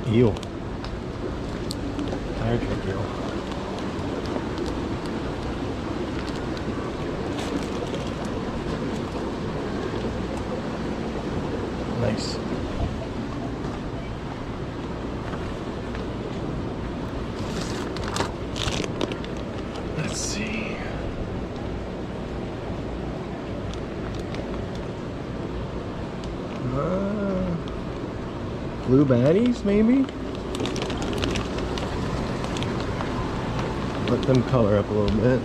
Eel. Tire track eel. Nice. Let's see. Blue baddies, maybe? Let them color up a little bit.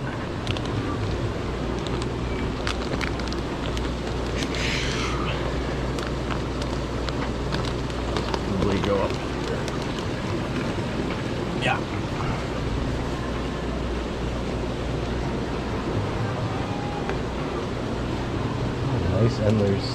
Probably go up here. Yeah. Oh, nice endlers.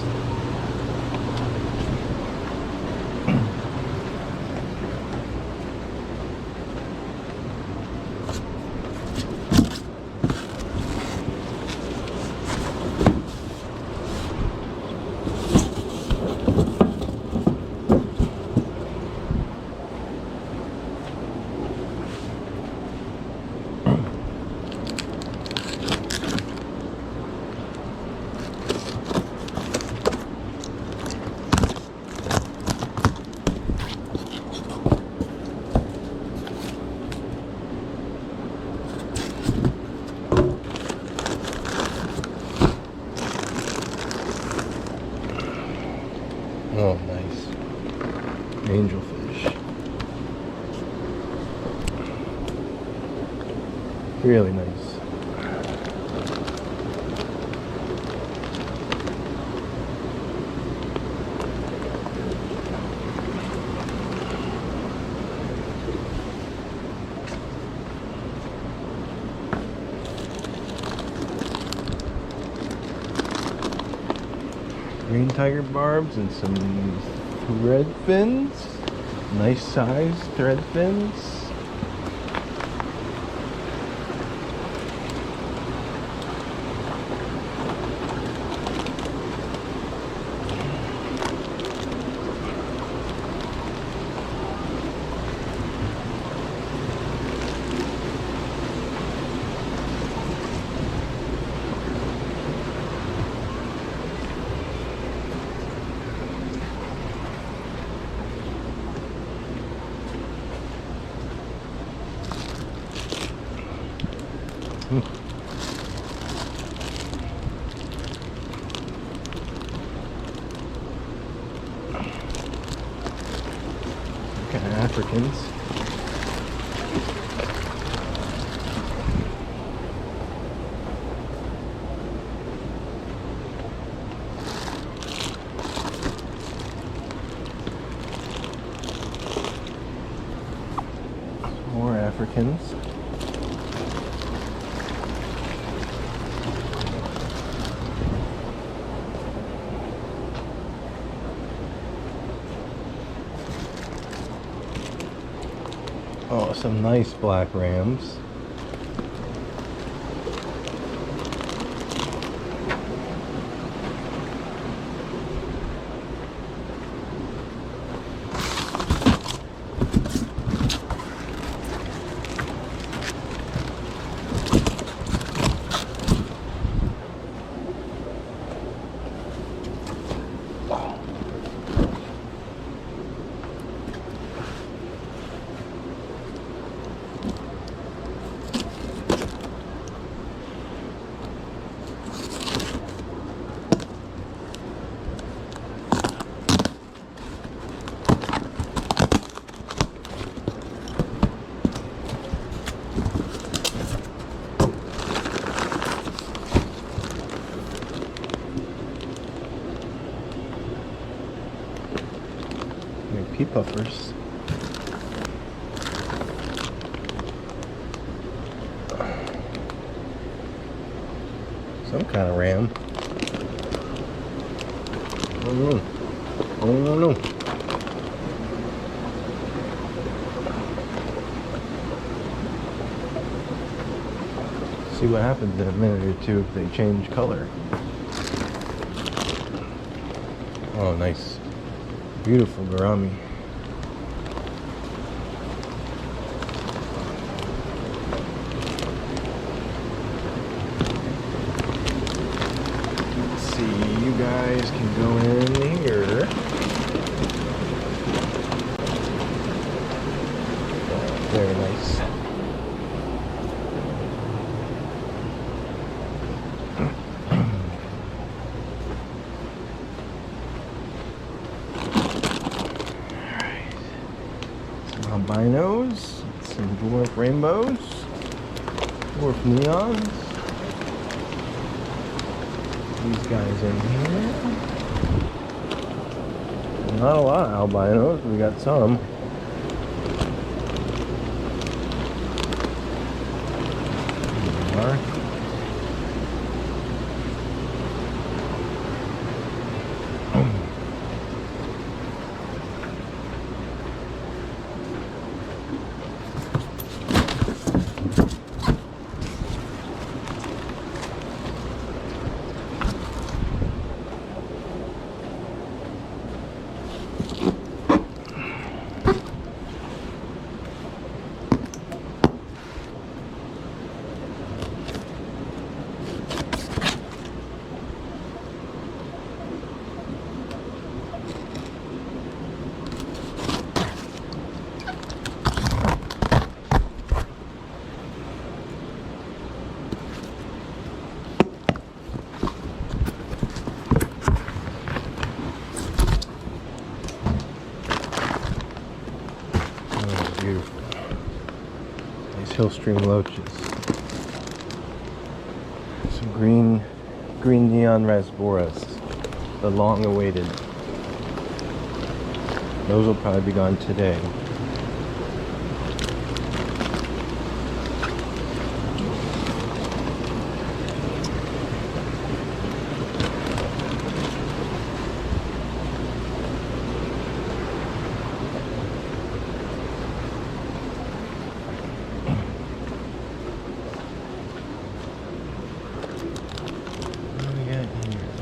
Oh, nice. Angelfish. Really nice. Green tiger barbs and some thread fins. Nice size thread fins. Kind of Africans. More Africans. Oh, some nice black rams. Pea puffers. Some kind of ram. Oh no. Oh no. See what happens in a minute or two if they change color. Oh, nice. Beautiful gourami. guys can go in here. Very nice. Alright. Some albinos, some dwarf rainbows, dwarf neons. These guys in here. Not a lot of albinos, we got some. Beautiful. Nice hill stream loaches. Some green neon rasboras. The long awaited. Those will probably be gone today.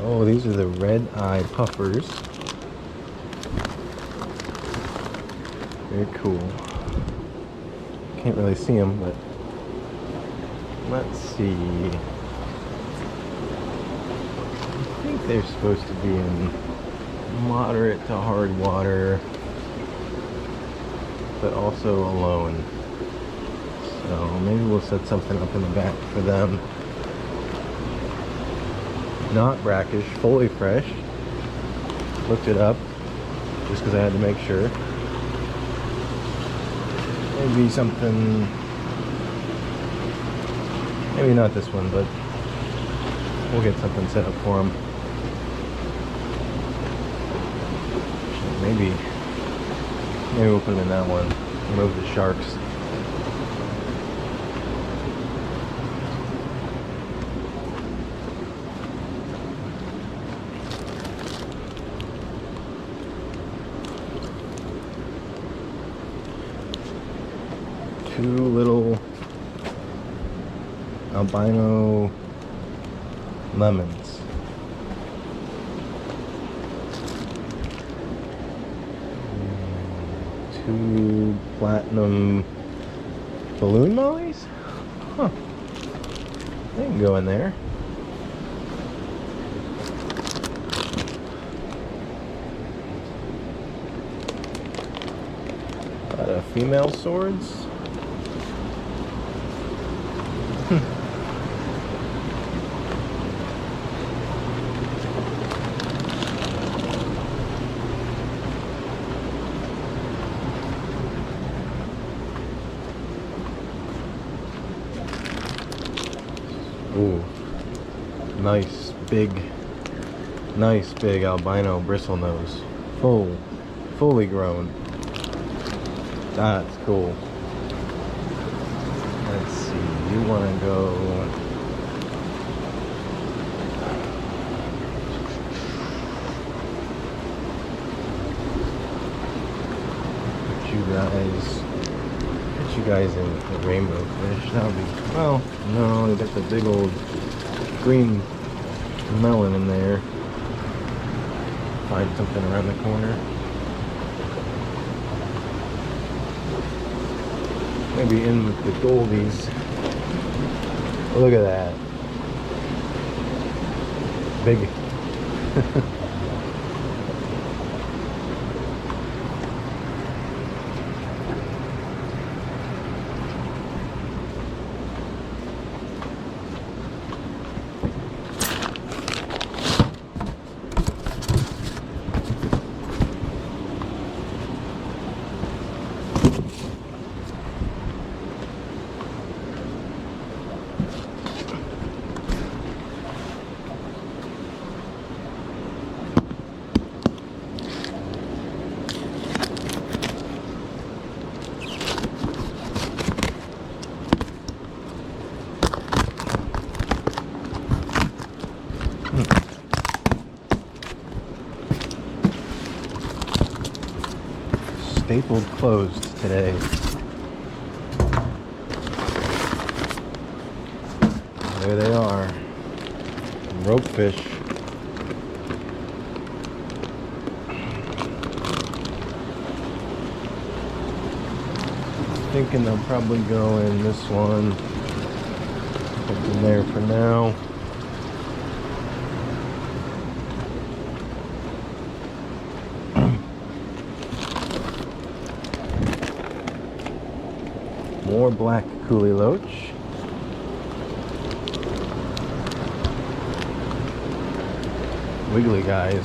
Oh, these are the red eye puffers. Very cool. Can't really see them, but let's see. I think they're supposed to be in moderate to hard water, but also alone. So maybe we'll set something up in the back for them. Not brackish, fully fresh. Looked it up just because I had to make sure. Maybe something, maybe not this one, but we'll get something set up for them. Maybe we'll put them in that one. Remove the sharks. Two little albino lemons. Two platinum balloon mollies? Huh. They can go in there. A lot of female swords. Ooh, nice big albino bristlenose, fully grown. That's cool. Let's see, you want to go put you guys in the rainbow fish. That would be, well, no, you got the big old green melon in there. Find something around the corner. Maybe in with the goldies. Look at that. Big scheduled closed today. There they are. Rope fish. Thinking they'll probably go in this one. Put them there for now. More black coolie loach. Wiggly guys.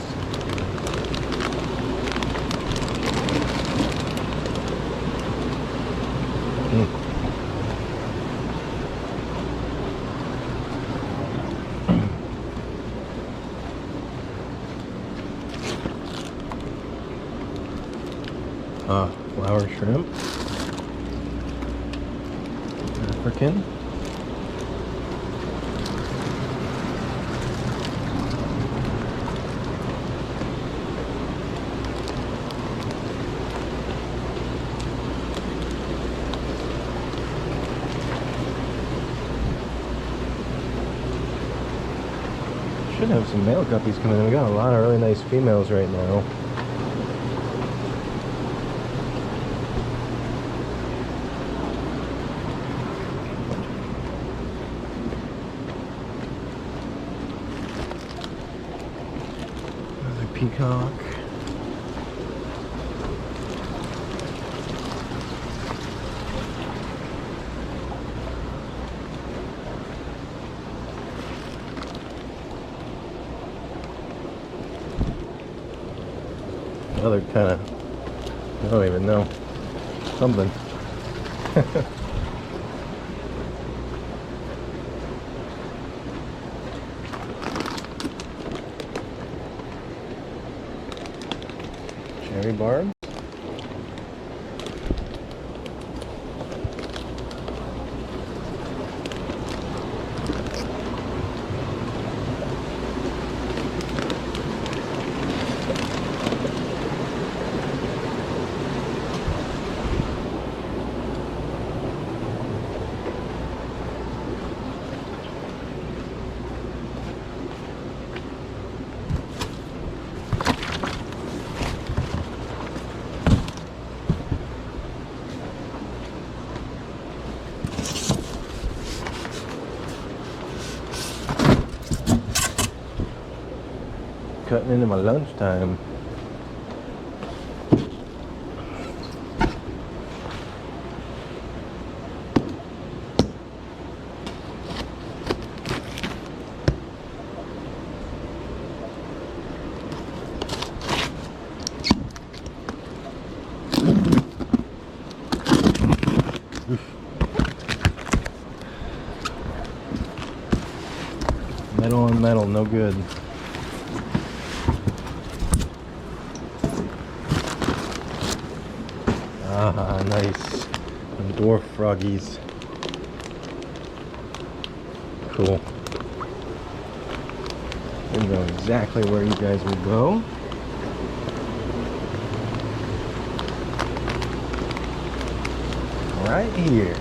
Flower shrimp. African. Should have some male guppies coming in. We got a lot of really nice females right now. Another peacock. Another kind of, I don't even know, something. Cherry barb. Cutting into my lunchtime. Metal on metal, no good. Ah, nice. Some dwarf froggies. Cool. We know exactly where you guys will go. Right here.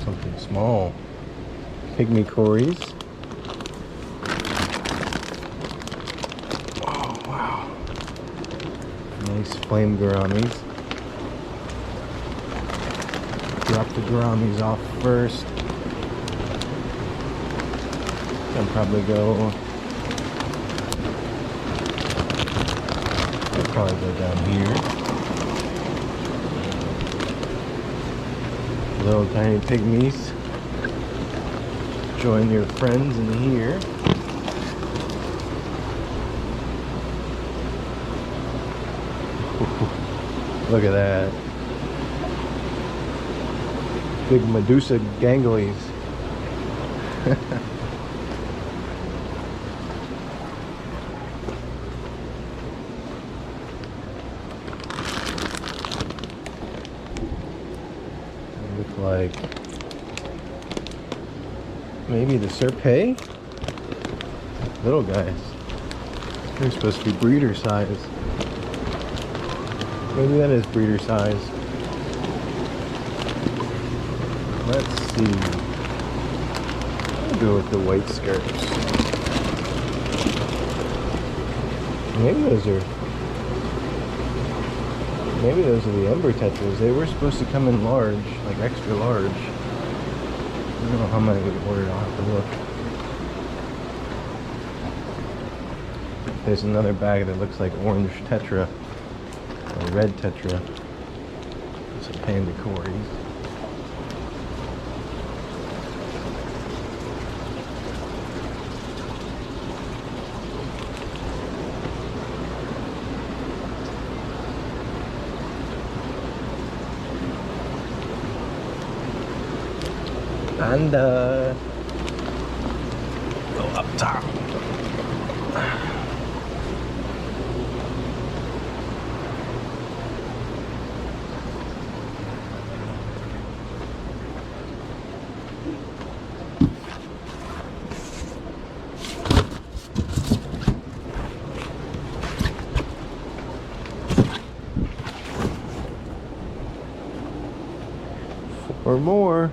Something small. Pygmy cories. Oh, wow. Nice flame gouramis. Drop the gouramis off first. I'll probably go. I'll probably go down here. Little tiny pygmies. Join your friends in here. Look at that. Big Medusa ganglies. Look like maybe the Serpay? Little guys. They're supposed to be breeder size. Maybe that is breeder size. Let's see. I'll go with the white skirts. Maybe those are the Ember Tetras. They were supposed to come in large, like extra large. I don't know how many we ordered. I'll have to look. There's another bag that looks like orange Tetra or red Tetra. Some Panda Cories. And go up top. 4 more.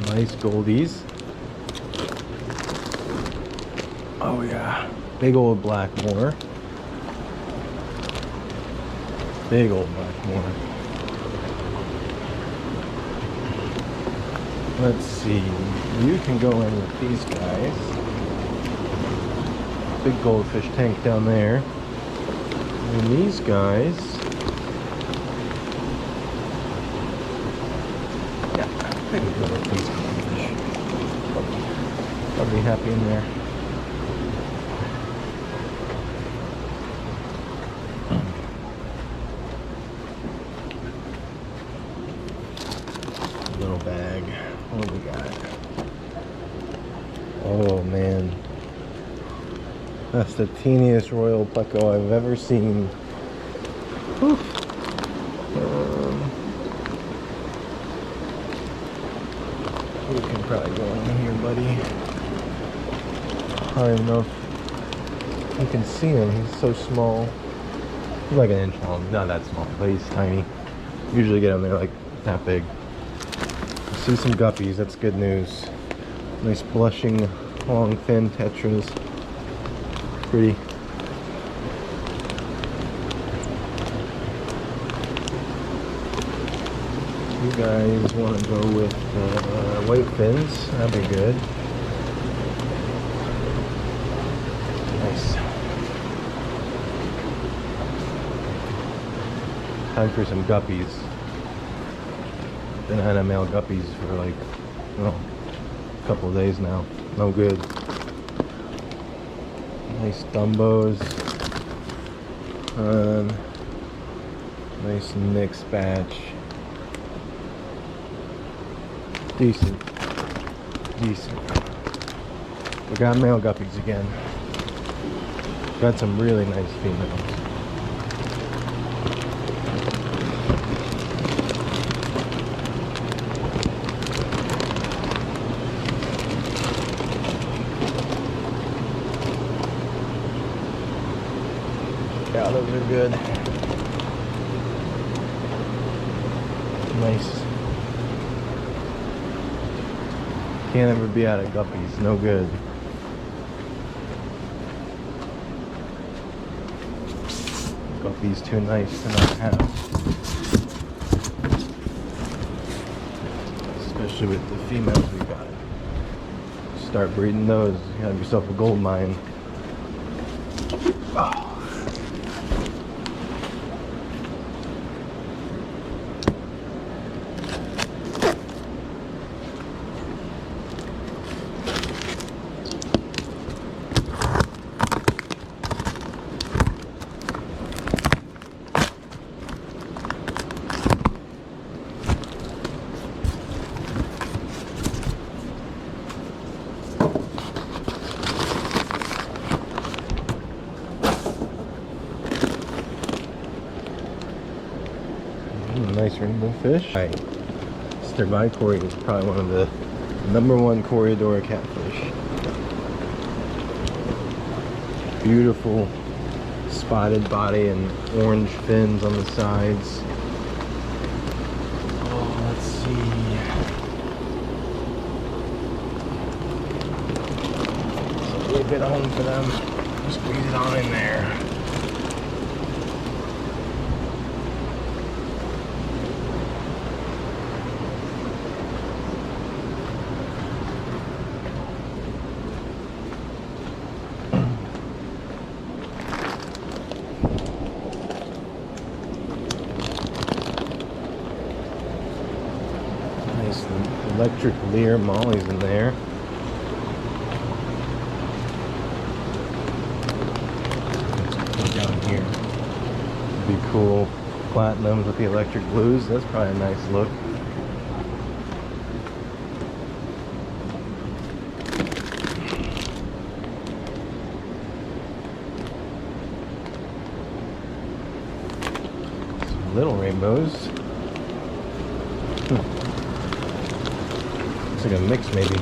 Nice goldies. Oh yeah, big old Blackmore. Big old Blackmore. Let's see, you can go in with these guys. Big goldfish tank down there. And these guys, yeah, I can go with these goldfish. I'll be happy in there. Little bag. What do we got? Oh man. That's the teeniest royal pleco I've ever seen. Whew. You can probably go in here, buddy. I don't even know if you can see him. He's so small. He's like an inch long. Not that small, but he's tiny. Usually get him there like that big. See some guppies. That's good news. Nice blushing, long, thin tetras. Pretty. You guys want to go with white fins? That'd be good. Nice. Time for some guppies. Been had a male guppies for like, well, a couple of days now. No good. Nice Dumbos. Nice mixed batch. Decent. We got male guppies again. Got some really nice females. Yeah, those are good. Nice. Can't ever be out of guppies. No good. Guppies too nice to not have. Especially with the females we got. Start breeding those. You have yourself a gold mine. Oh. Nice rainbow fish. Right. Sterbai is probably one of the #1 corridor catfish. Beautiful spotted body and orange fins on the sides. Oh, let's see. It's a little bit on for them. Squeeze it on in there. Nice electric leer mollies in there. Down here. Be cool. Platinums with the electric blues. That's probably a nice look. Some little rainbows. Looks like a mix maybe.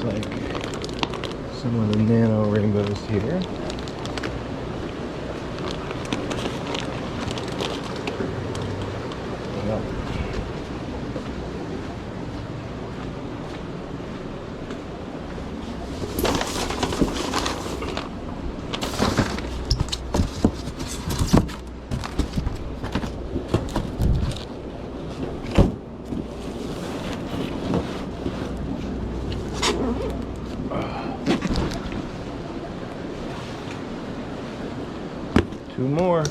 Like some of the nano rainbows here. Yep. Two more.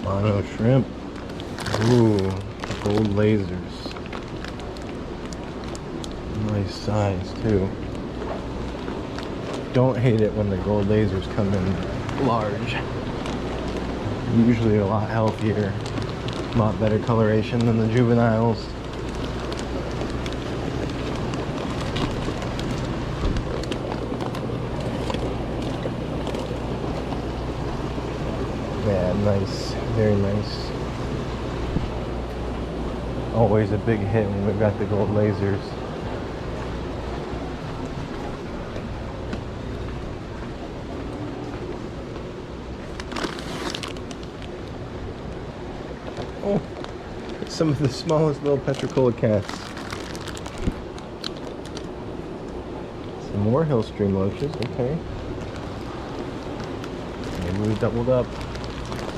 Mono shrimp. Ooh, gold lasers. Nice size too. Don't hate it when the gold lasers come in large. Usually a lot healthier, a lot better coloration than the juveniles. Yeah, nice, very nice. Always a big hit when we've got the gold lasers. Oh, some of the smallest little petricola cats. Some more hill stream loaches, okay. Maybe we doubled up.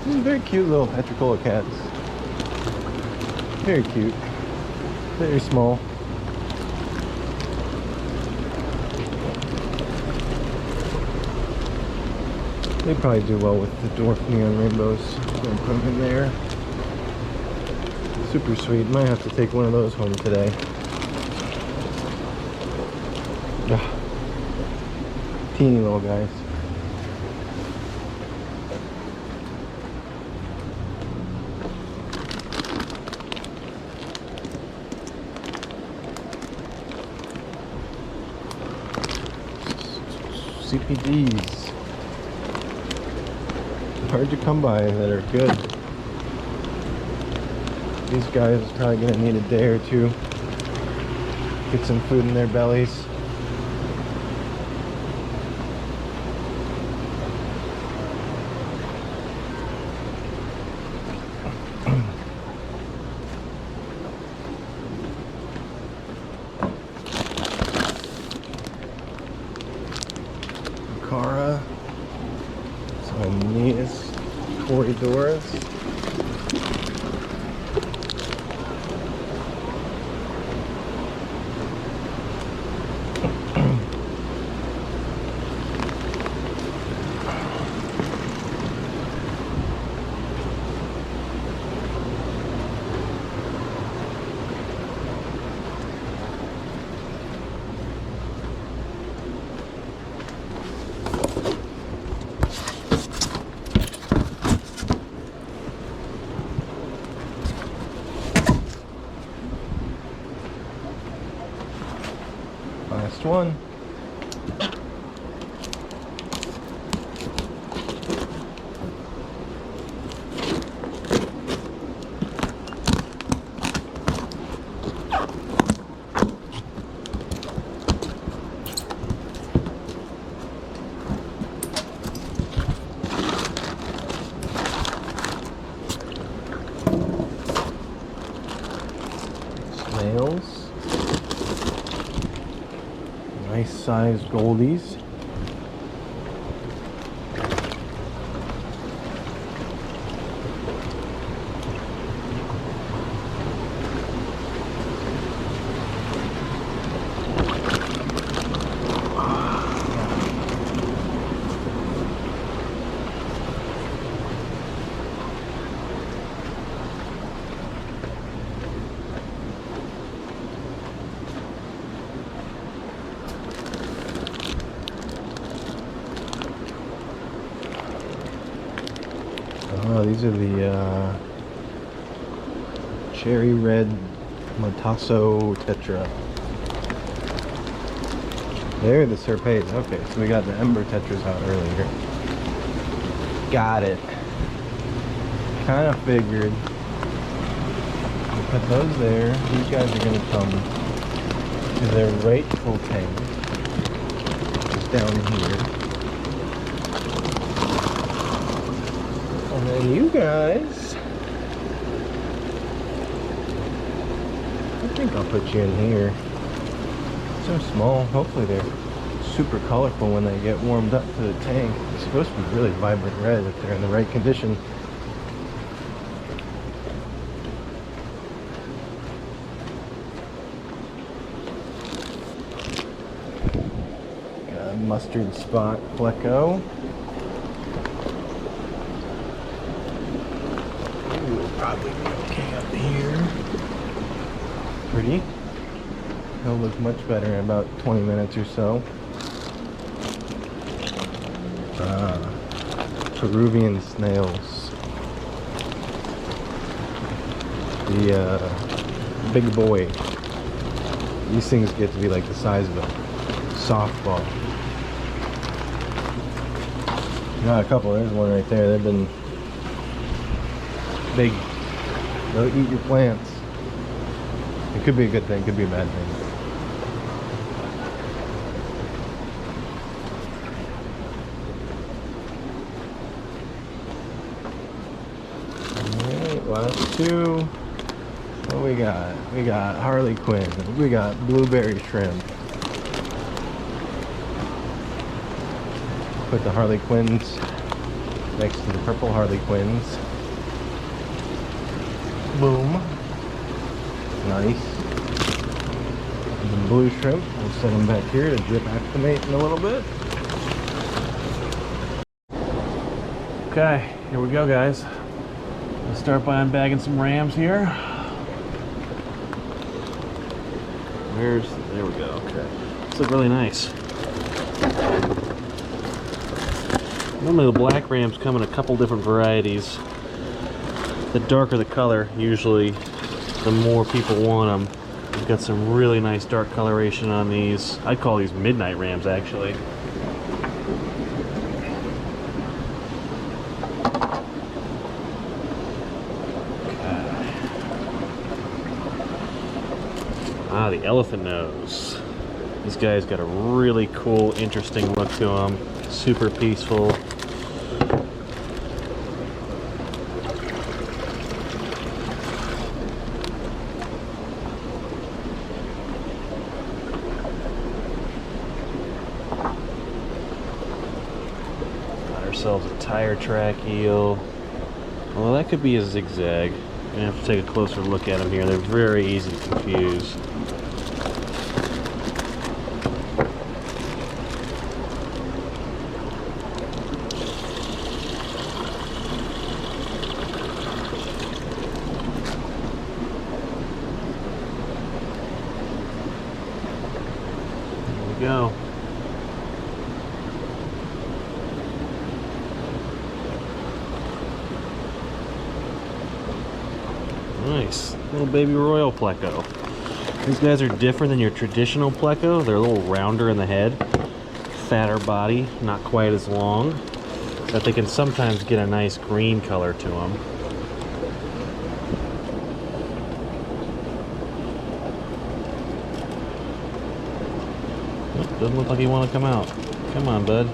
These are very cute little petricola cats. Very cute. Very small. They probably do well with the dwarf neon rainbows. Gonna put them in there. Super sweet. Might have to take one of those home today. Teeny little guys. CPDs. Hard to come by that are good. These guys are probably going to need a day or two. Get some food in their bellies. Cara, some Aeneas corridors. Last one. Snails. Nice sized goldies. Oh, these are the cherry red Matasso Tetra. They're the Serpades. Okay, so we got the Ember Tetras out earlier. Got it. Kind of figured. We'll put those there. These guys are going to come to their rightful tank. Just down here. And then you guys, I think I'll put you in here. So small. Hopefully they're super colorful when they get warmed up to the tank. It's supposed to be really vibrant red if they're in the right condition. Got a mustard spot pleco. Probably be okay up here. Pretty. It'll look much better in about 20 minutes or so. Peruvian snails. The big boy. These things get to be like the size of a softball. Got a couple. There's one right there. They've been big. They'll eat your plants. It could be a good thing, could be a bad thing. Alright, last two. What we got? We got Harley Quinn. We got blueberry shrimp. Put the Harley Quinns next to the purple Harley Quinns. Boom. Nice. And the blue shrimp, we'll set them back here to drip acclimate in a little bit. Okay, here we go, guys. Let's start by unbagging some rams here. There we go, okay. These look really nice. Normally the black rams come in a couple different varieties. The darker the color, usually, the more people want them. We've got some really nice dark coloration on these. I'd call these midnight rams, actually. Ah, the elephant nose. This guy's got a really cool, interesting look to him. Super peaceful. Got ourselves a tire track eel. Well, that could be a zigzag. We're gonna have to take a closer look at them here. They're very easy to confuse. Go. Nice little baby royal pleco. These guys are different than your traditional pleco. They're a little rounder in the head, fatter body, not quite as long, but they can sometimes get a nice green color to them. Oh, doesn't look like you want to come out. Come on, bud.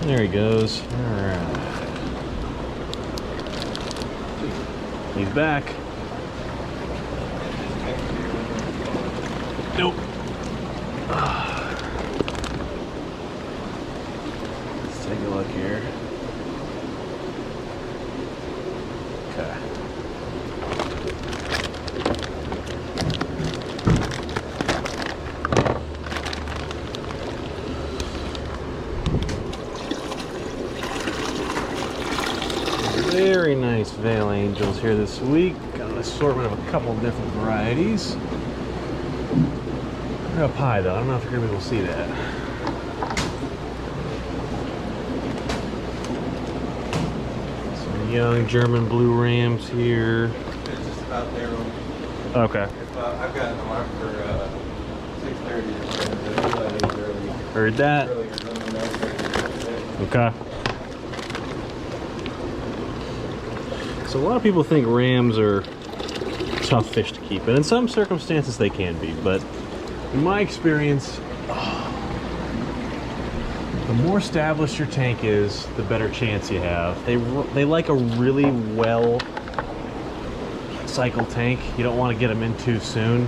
There he goes. Alright. He's back. Nope. Let's take a look here. Okay. Very nice veil angels here this week. Got an assortment of a couple different varieties. They're up high though. I don't know if you're gonna be able to see that. Some young German blue rams here. It's just about there. Okay. If, I've got an alarm for 6:30. Early. Heard that. Okay. So a lot of people think rams are tough fish to keep, and in some circumstances they can be, but in my experience, the more established your tank is, the better chance you have. They like a really well cycled tank. You don't want to get them in too soon.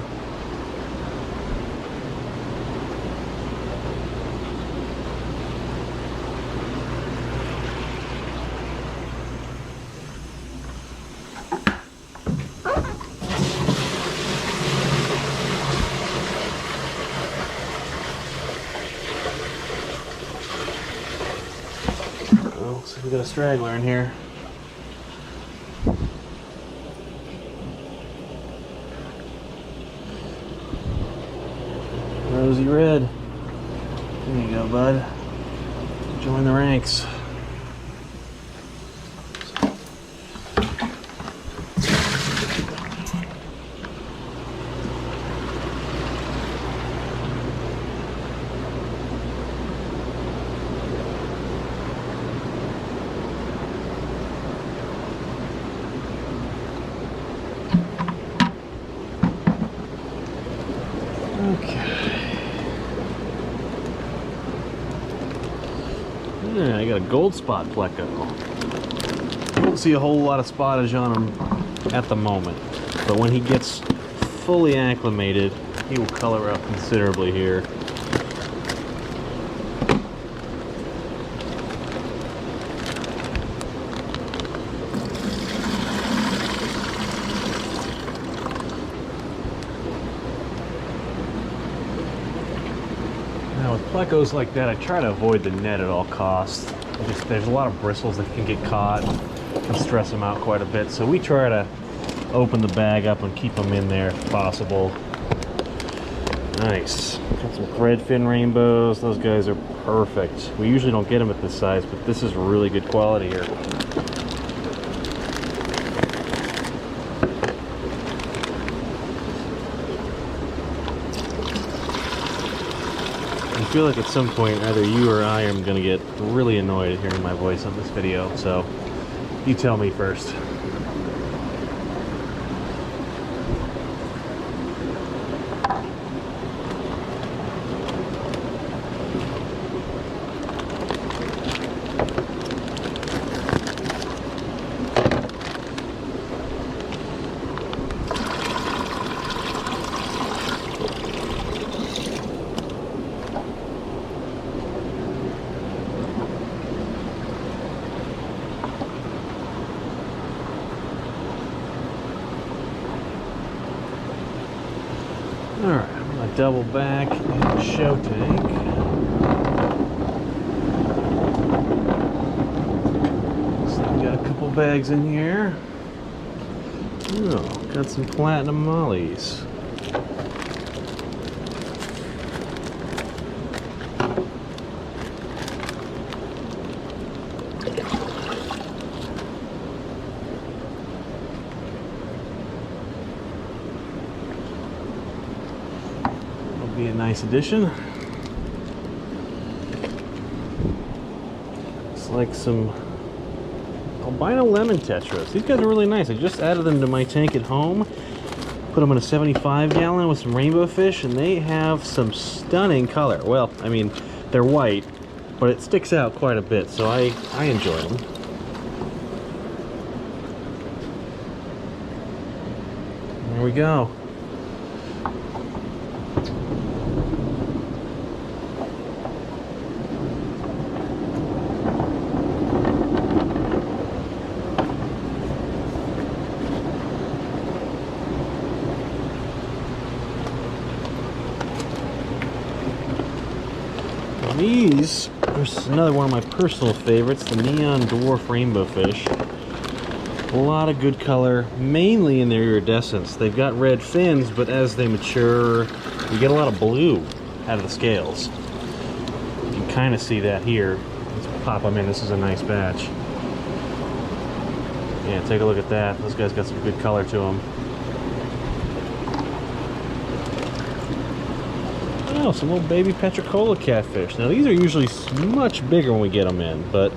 So we got a straggler in here. Rosy red. There you go, bud. Join the ranks. Yeah, I got a gold spot pleco. Don't see a whole lot of spottage on him at the moment, but when he gets fully acclimated, he will color up considerably here. Now with plecos like that, I try to avoid the net at all costs. There's a lot of bristles that can get caught and stress them out quite a bit, so we try to open the bag up and keep them in there if possible. Nice. Got some threadfin rainbows. Those guys are perfect. We usually don't get them at this size, but this is really good quality here. I feel like at some point either you or I am going to get really annoyed at hearing my voice on this video, so you tell me first. Alright, I'm going to double back in the show tank. So we got a couple bags in here. Oh, got some platinum mollies. nice addition. It's like some albino lemon tetras. These guys are really nice. I just added them to my tank at home. Put them in a 75 gallon with some rainbow fish, and they have some stunning color. Well, I mean, they're white, but it sticks out quite a bit, so I enjoy them. There we go. These are another one of my personal favorites, the Neon Dwarf Rainbow Fish. A lot of good color, mainly in their iridescence. They've got red fins, but as they mature, you get a lot of blue out of the scales. You can kind of see that here. Let's pop them in. This is a nice batch. Yeah, take a look at that. Those guys got some good color to them. Oh, some little baby Petricola catfish. Now these are usually much bigger when we get them in, but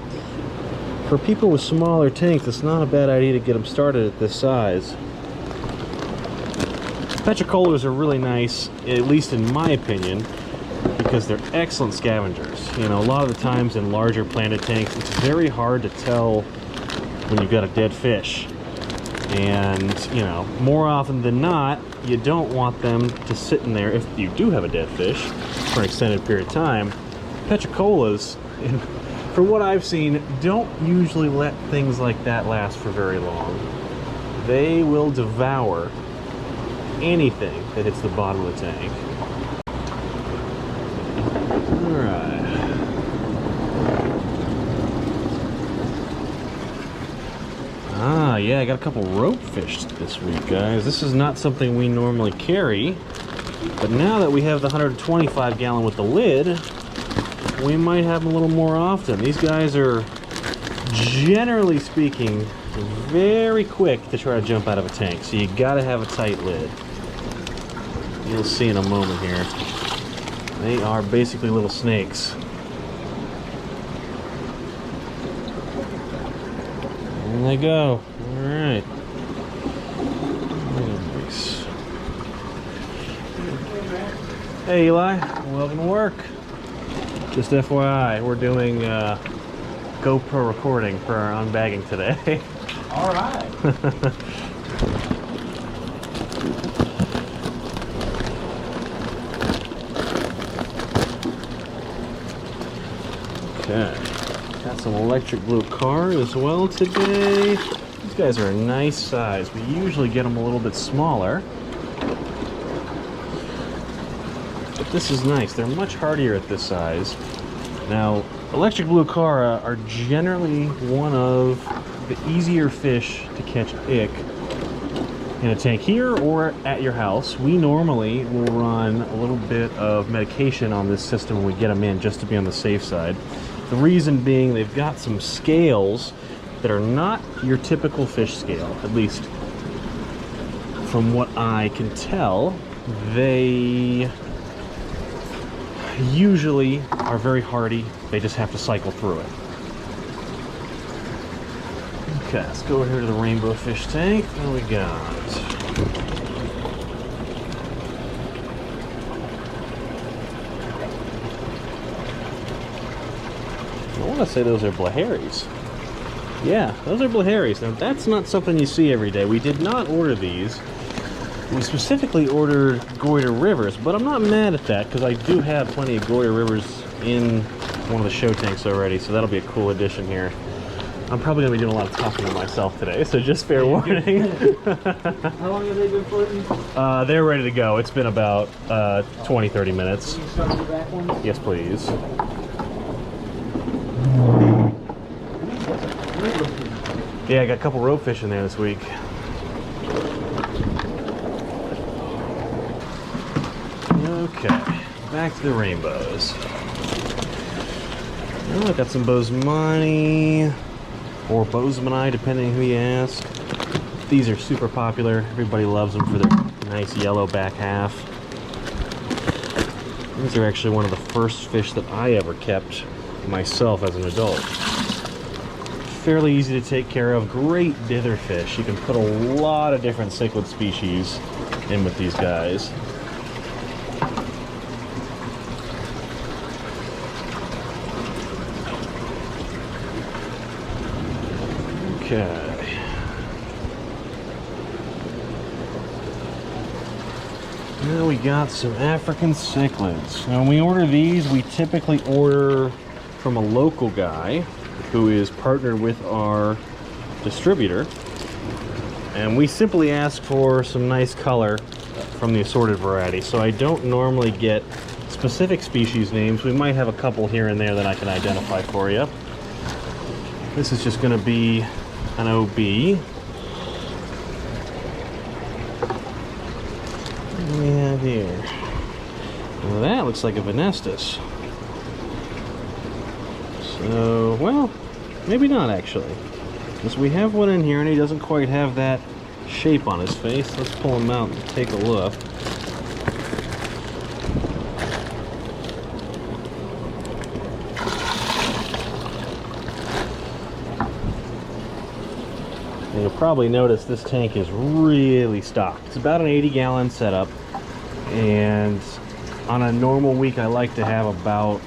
for people with smaller tanks, it's not a bad idea to get them started at this size. Petricolas are really nice, at least in my opinion, because they're excellent scavengers. You know, a lot of the times in larger planted tanks, it's very hard to tell when you've got a dead fish. And, you know, more often than not, you don't want them to sit in there, if you do have a dead fish, for an extended period of time. Petricolas, for what I've seen, don't usually let things like that last for very long. They will devour anything that hits the bottom of the tank. Alright. Ah, yeah, I got a couple rope fish this week, guys. This is not something we normally carry, but now that we have the 125 gallon with the lid, we might have them a little more often. These guys are, generally speaking, very quick to try to jump out of a tank, so you gotta have a tight lid. You'll see in a moment here. They are basically little snakes. There they go. Alright. Nice. Hey Eli, welcome to work. Just FYI, we're doing GoPro recording for our unbagging today. Alright. Okay. Got some electric blue car as well today. These guys are a nice size. We usually get them a little bit smaller. But this is nice. They're much hardier at this size. Now, electric blue cara are generally one of the easier fish to catch ick in a tank here or at your house. We normally will run a little bit of medication on this system when we get them in, just to be on the safe side. The reason being, they've got some scales that are not your typical fish scale, at least from what I can tell. They usually are very hardy. They just have to cycle through it. Okay, let's go over here to the rainbow fish tank. What do we got? I want to say those are blaharies. Yeah, those are blaharies. Now that's not something you see every day. We did not order these. We specifically ordered goiter rivers, but I'm not mad at that because I do have plenty of goiter rivers in one of the show tanks already, so that'll be a cool addition here. I'm probably going to be doing a lot of talking to myself today, so just fair warning. How long have they been floating? They're ready to go. It's been about 20-30 minutes. Can you start with the back ones? Yes, please. Yeah, I got a couple rope fish in there this week. Okay, back to the rainbows. Oh, I got some Bozeman or Bozeman, depending who you ask. These are super popular. Everybody loves them for their nice yellow back half. These are actually one of the first fish that I ever kept myself as an adult. Fairly easy to take care of, great dither fish. You can put a lot of different cichlid species in with these guys. Okay. Now we got some African cichlids. Now when we order these, we typically order from a local guy who is partnered with our distributor. And we simply ask for some nice color from the assorted variety. So I don't normally get specific species names. We might have a couple here and there that I can identify for you. This is just going to be an OB. What do we have here? Well, that looks like a Venestus. So, well, maybe not actually. Because we have one in here and he doesn't quite have that shape on his face. Let's pull him out and take a look. And you'll probably notice this tank is really stocked. It's about an 80-gallon setup, and on a normal week I like to have about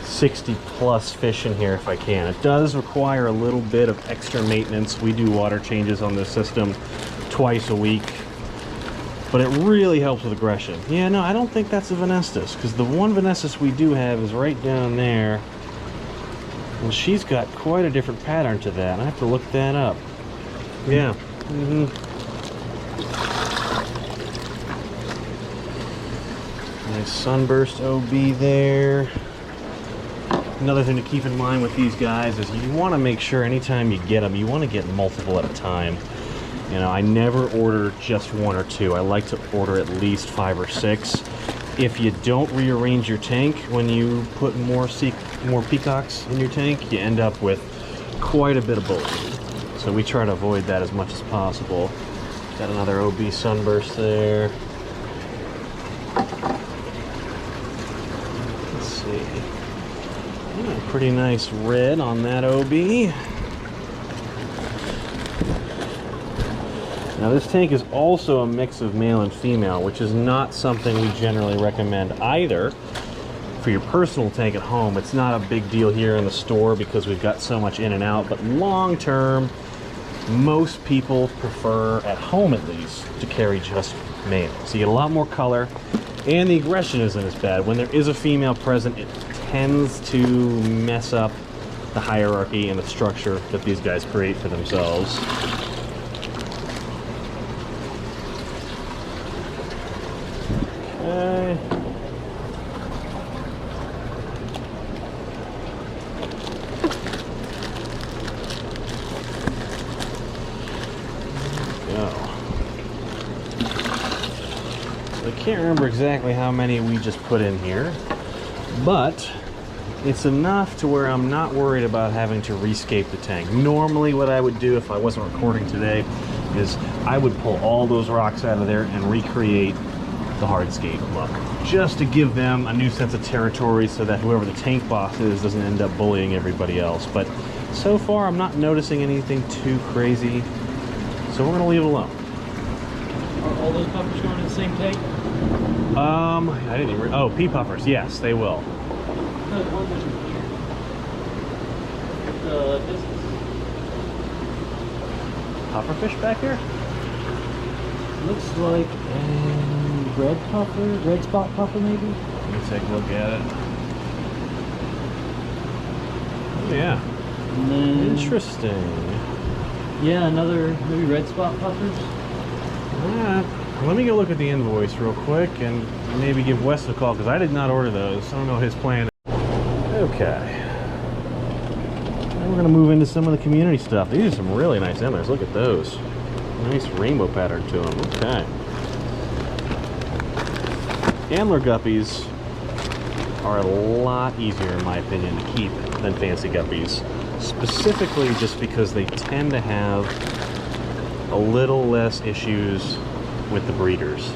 60 plus fish in here if I can. It does require a little bit of extra maintenance. We do water changes on this system twice a week, but it really helps with aggression. Yeah, no, I don't think that's a Venestus, because the one Venestus we do have is right down there, and she's got quite a different pattern to that. I have to look that up. Yeah. Nice sunburst OB there. Another thing to keep in mind with these guys is you want to make sure anytime you get them, you want to get multiple at a time. You know, I never order just one or two. I like to order at least 5 or 6. If you don't rearrange your tank when you put more peacocks in your tank, you end up with quite a bit of both. So we try to avoid that as much as possible. Got another OB sunburst there. Let's see. Yeah, pretty nice red on that OB. Now this tank is also a mix of male and female, which is not something we generally recommend either for your personal tank at home. It's not a big deal here in the store because we've got so much in and out, but long term, most people prefer, at home at least, to carry just male. So you get a lot more color, and the aggression isn't as bad. When there is a female present, it tends to mess up the hierarchy and the structure that these guys create for themselves. Okay. I can't remember exactly how many we just put in here, but it's enough to where I'm not worried about having to rescape the tank. Normally what I would do if I wasn't recording today is I would pull all those rocks out of there and recreate the hardscape look, just to give them a new sense of territory so that whoever the tank boss is doesn't end up bullying everybody else. But so far I'm not noticing anything too crazy, so we're gonna leave it alone. Are all those puffers going in the same tank? I didn't even. Oh, pea puffers. Yes, they will. No, the one that's here. Pufferfish back here? Looks like a red puffer, red spot puffer maybe? Let me take a look at it. Oh, yeah. And then, Interesting. yeah, another maybe red spot puffers. Alright. Let me go look at the invoice real quick and maybe give Wes a call, because I did not order those. I don't know his plan. Okay. Now we're going to move into some of the community stuff. These are some really nice antlers. Look at those. Nice rainbow pattern to them. Okay. Antler guppies are a lot easier, in my opinion, to keep than fancy guppies. Specifically just because they tend to have a little less issues with the breeders.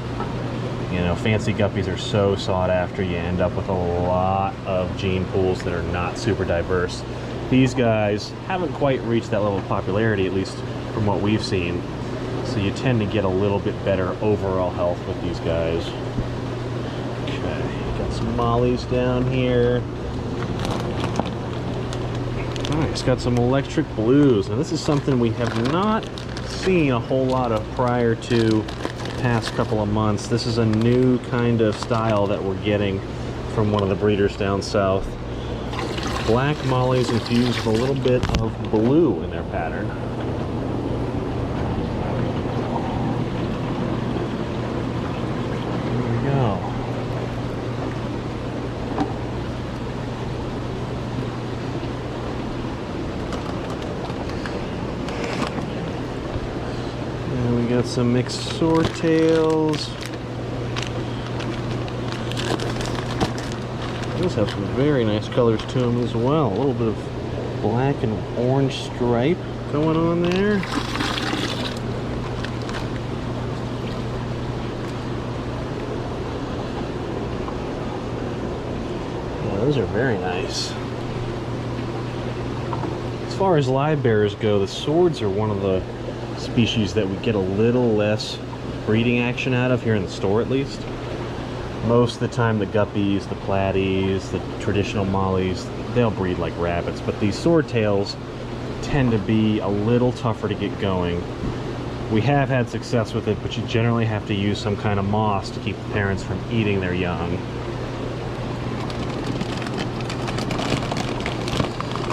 You know, fancy guppies are so sought after, you end up with a lot of gene pools that are not super diverse. These guys haven't quite reached that level of popularity, at least from what we've seen. So you tend to get a little bit better overall health with these guys. Okay, got some mollies down here. Nice, got some electric blues. Now this is something we have not seen a whole lot of prior to the past couple of months. This is a new kind of style that we're getting from one of the breeders down south. Black mollies infused with a little bit of blue in their pattern. Here we go. And we got some mixed swordtails. Those have some very nice colors to them as well. A little bit of black and orange stripe going on there. Yeah, those are very nice. As far as live bearers go, the swords are one of the species that we get a little less breeding action out of here in the store, at least. Most of the time the guppies, the platies, the traditional mollies, they'll breed like rabbits, but these swordtails tend to be a little tougher to get going. We have had success with it, but you generally have to use some kind of moss to keep the parents from eating their young.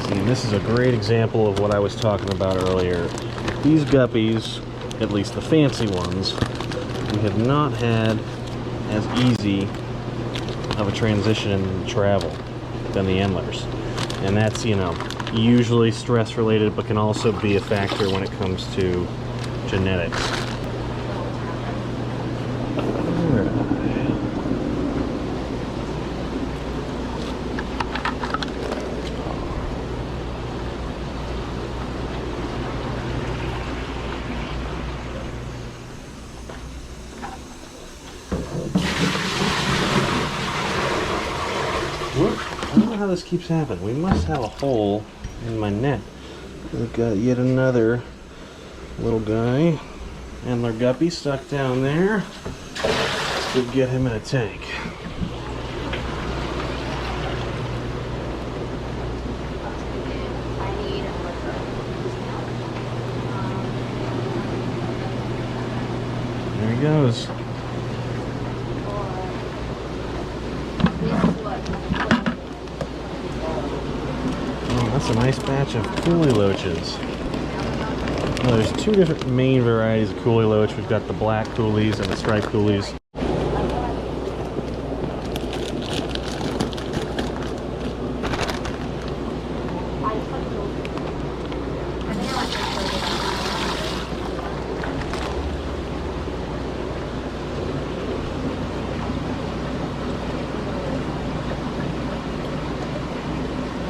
See, and this is a great example of what I was talking about earlier. These guppies, at least the fancy ones, we have not had as easy of a transition in travel than the Endlers. And that's, you know, usually stress related, but can also be a factor when it comes to genetics. I don't know how this keeps happening. We must have a hole in my net. We've got yet another little guy, Endler guppy, stuck down there. We'll get him in a tank. There he goes. That's a nice batch of coolie loaches. Now, there's two different main varieties of coolie loach. We've got the black coolies and the striped coolies.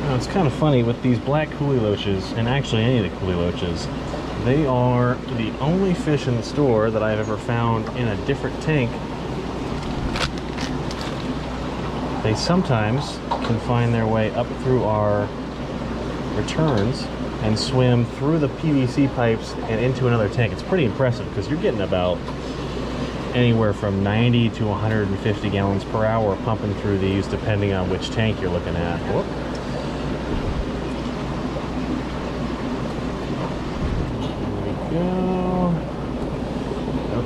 Now, it's kind of funny with these black coolie loaches, and actually any of the coolie loaches, they are the only fish in the store that I've ever found in a different tank. They sometimes can find their way up through our returns and swim through the PVC pipes and into another tank. It's pretty impressive because you're getting about anywhere from 90 to 150 gallons per hour pumping through these, depending on which tank you're looking at. Whoop.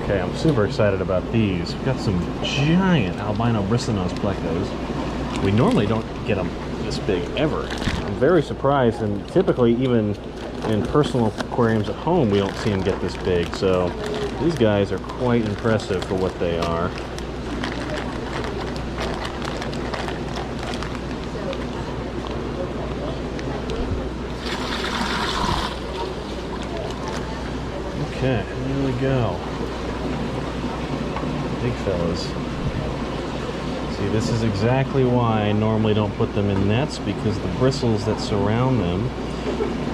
Okay, I'm super excited about these. We've got some giant albino bristlenose plecos. We normally don't get them this big ever. I'm very surprised, and typically even in personal aquariums at home we don't see them get this big. So these guys are quite impressive for what they are. Okay, here we go. Big fellas. See, this is exactly why I normally don't put them in nets, because the bristles that surround them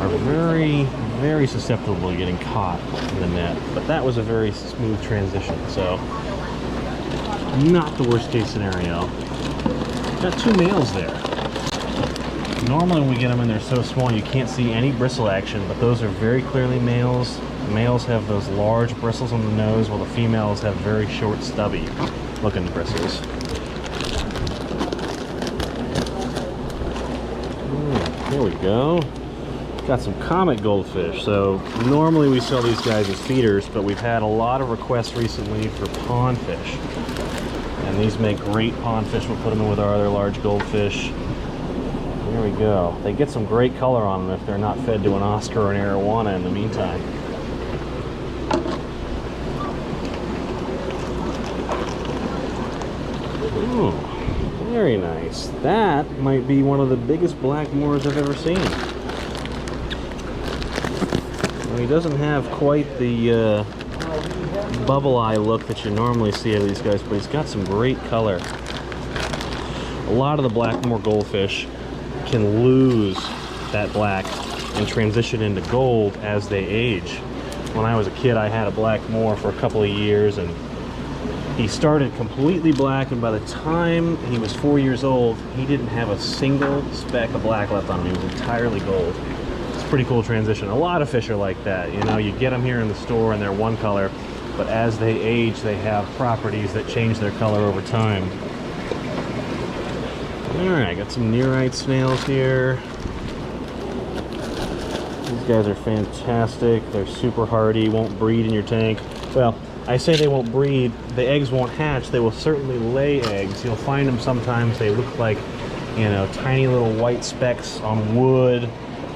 are very, very susceptible to getting caught in the net. But that was a very smooth transition, so Not the worst case scenario. Got two males there. Normally when we get them in, they're so small you can't see any bristle action, but those are very clearly males. The males have those large bristles on the nose, while the females have very short, stubby looking bristles. There we go. Got some comet goldfish. So normally we sell these guys as feeders, but we've had a lot of requests recently for pond fish. And these make great pond fish. We'll put them in with our other large goldfish. There we go. They get some great color on them if they're not fed to an Oscar or an arowana in the meantime. Ooh, very nice. That might be one of the biggest black moors I've ever seen. Well, he doesn't have quite the bubble eye look that you normally see out of these guys, but he's got some great color. A lot of the black moor goldfish can lose that black and transition into gold as they age. When I was a kid, I had a black moor for a couple of years, and he started completely black, and by the time he was 4 years old, he didn't have a single speck of black left on him. He was entirely gold. It's a pretty cool transition. A lot of fish are like that. You know, you get them here in the store and they're one color, but as they age, they have properties that change their color over time. Alright, got some nearite snails here. These guys are fantastic. They're super hardy, won't breed in your tank. Well, I say they won't breed. The eggs won't hatch. They will certainly lay eggs. You'll find them sometimes. They look like, you know, tiny little white specks on wood,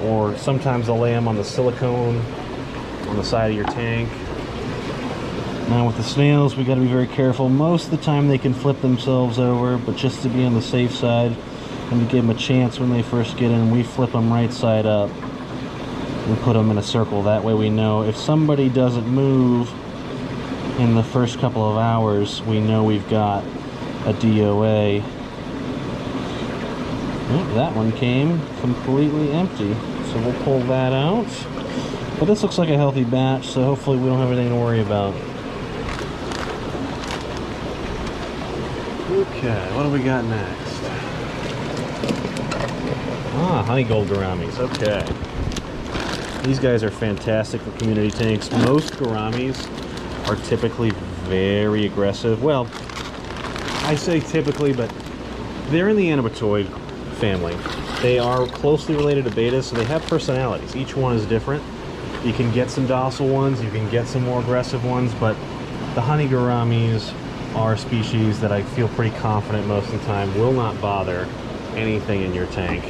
or sometimes they'll lay them on the silicone on the side of your tank. Now with the snails, we got to be very careful. Most of the time they can flip themselves over, but just to be on the safe side and to give them a chance when they first get in, we flip them right side up. We put them in a circle. That way we know if somebody doesn't move in the first couple of hours, we know we've got a DOA. Oh, that one came completely empty, so we'll pull that out. But this looks like a healthy batch, so hopefully we don't have anything to worry about. Okay, what do we got next? Ah, honey gold gouramis. Okay. These guys are fantastic for community tanks. Most gouramis are typically very aggressive. Well, I say typically, but they're in the anemotoid family. They are closely related to betas, so they have personalities. Each one is different. You can get some docile ones, you can get some more aggressive ones, but the honey gouramis are a species that I feel pretty confident most of the time will not bother anything in your tank.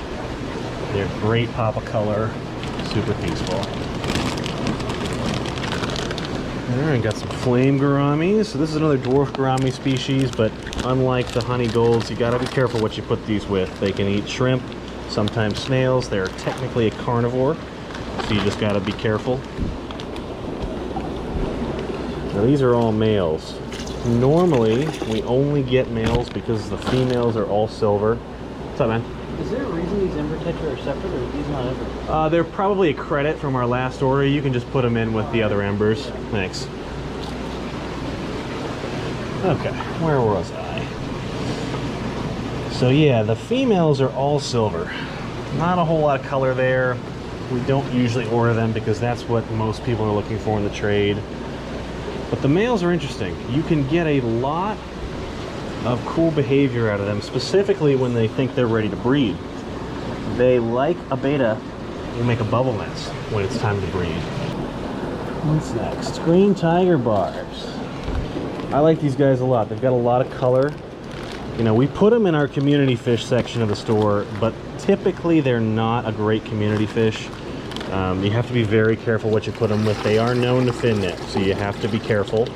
They're great pop of color, super peaceful. Alright, got some flame gouramis. So this is another dwarf gourami species, but unlike the honey golds, you gotta be careful what you put these with. They can eat shrimp, sometimes snails. They're technically a carnivore, so you just gotta be careful. Now these are all males. Normally, we only get males because the females are all silver. What's up, man? Is there a reason these ember tetra are separate, or are these not ember? They're probably a credit from our last order. You can just put them in with the other embers. Thanks. Okay, where was I? So yeah, the females are all silver. Not a whole lot of color there. We don't usually order them because that's what most people are looking for in the trade. But the males are interesting. You can get a lot of cool behavior out of them, specifically when they think they're ready to breed. They, like a beta, will make a bubble nest when it's time to breed. What's next? Green tiger barbs. I like these guys a lot. They've got a lot of color. You know, we put them in our community fish section of the store, but typically they're not a great community fish. You have to be very careful what you put them with. They are known to fin net, so you have to be careful.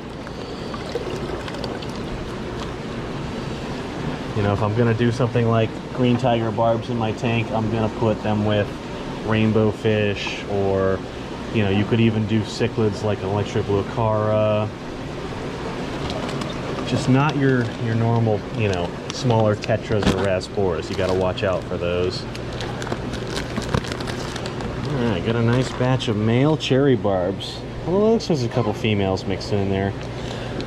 You know, if I'm gonna do something like green tiger barbs in my tank, I'm gonna put them with rainbow fish, or, you know, you could even do cichlids like electric blue cara. Just not your normal, you know, smaller tetras or rasboras. You gotta watch out for those. Alright, got a nice batch of male cherry barbs. Although it looks like there's a couple females mixed in there.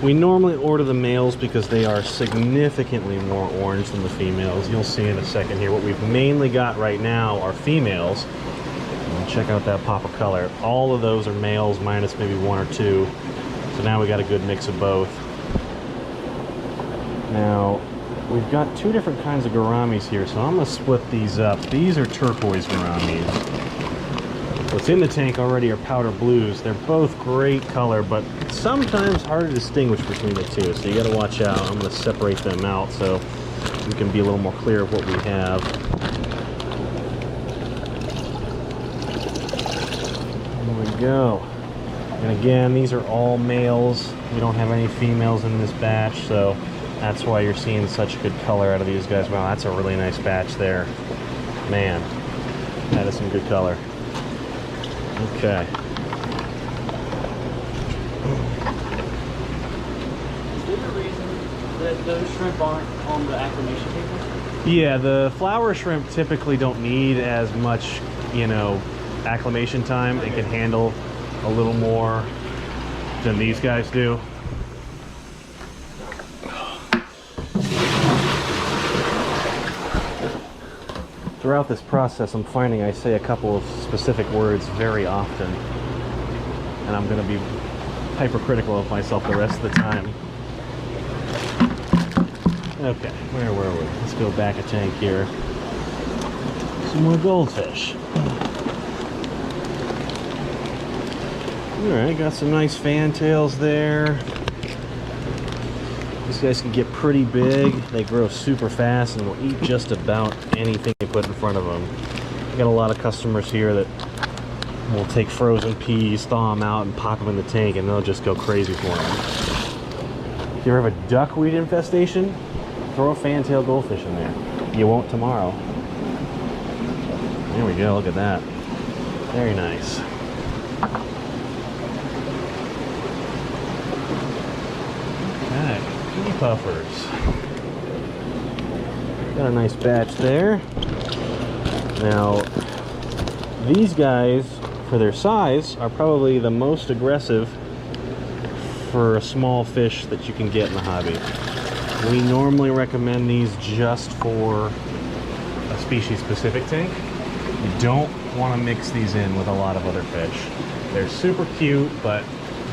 We normally order the males because they are significantly more orange than the females. You'll see in a second here. What we've mainly got right now are females. And check out that pop of color. All of those are males minus maybe one or two. So now we got a good mix of both. Now, we've got two different kinds of gouramis here, so I'm going to split these up. These are turquoise gouramis. What's in the tank already are powder blues. They're both great color, but sometimes hard to distinguish between the two, so you got to watch out. I'm going to separate them out so we can be a little more clear of what we have. There we go. And again, these are all males. We don't have any females in this batch, so that's why you're seeing such good color out of these guys. Wow, that's a really nice batch there. Man, that is some good color. Okay. Is there a reason that those shrimp aren't on the acclimation table? Yeah, the flower shrimp typically don't need as much, you know, acclimation time. They can handle a little more than these guys do. Throughout this process, I'm finding I say a couple of specific words very often, and I'm going to be hypercritical of myself the rest of the time. Okay, where were we? Let's go back a tank here. Some more goldfish. Alright, got some nice fantails there. These guys can get pretty big. They grow super fast and will eat just about anything you put in front of them. I got a lot of customers here that will take frozen peas, thaw them out, and pop them in the tank, and they'll just go crazy for them. If you ever have a duckweed infestation, throw a fantail goldfish in there. You won't tomorrow. There we go, look at that. Very nice. Okay. Puffers. Got a nice batch there. Now, these guys, for their size, are probably the most aggressive for a small fish that you can get in the hobby. We normally recommend these just for a species-specific tank. You don't want to mix these in with a lot of other fish. They're super cute, but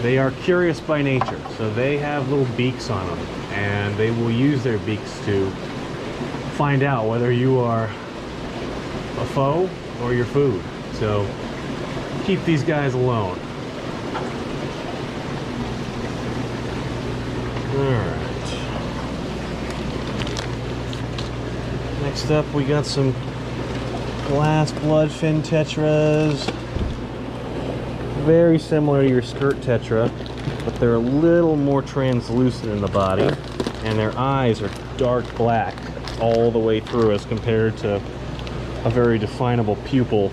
they are curious by nature, so they have little beaks on them, and they will use their beaks to find out whether you are a foe or your food. So keep these guys alone. Alright. Next up, we got some glass bloodfin tetras. Very similar to your skirt tetra, but they're a little more translucent in the body, and their eyes are dark black all the way through as compared to a very definable pupil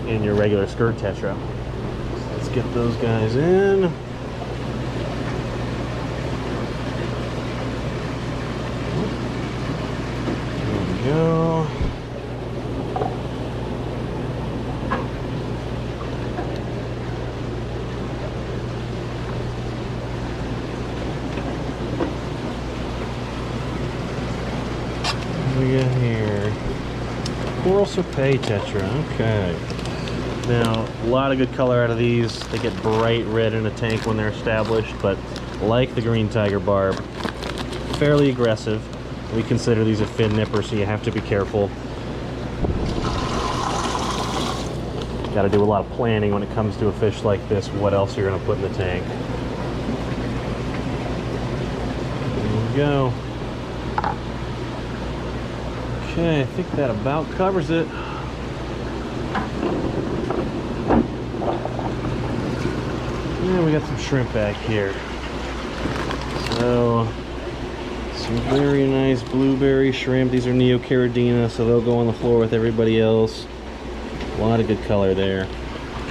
in your regular skirt tetra. So let's get those guys in. There we go. We got here Coral Serpay Tetra. Okay. Now, a lot of good color out of these. They get bright red in a tank when they're established, but like the green tiger barb, fairly aggressive. We consider these a fin nipper, so you have to be careful. Got to do a lot of planning when it comes to a fish like this, what else you're going to put in the tank. There we go. Okay, I think that about covers it. Yeah, we got some shrimp back here. So, some very nice blueberry shrimp. These are Neocaridina, so they'll go on the floor with everybody else. A lot of good color there.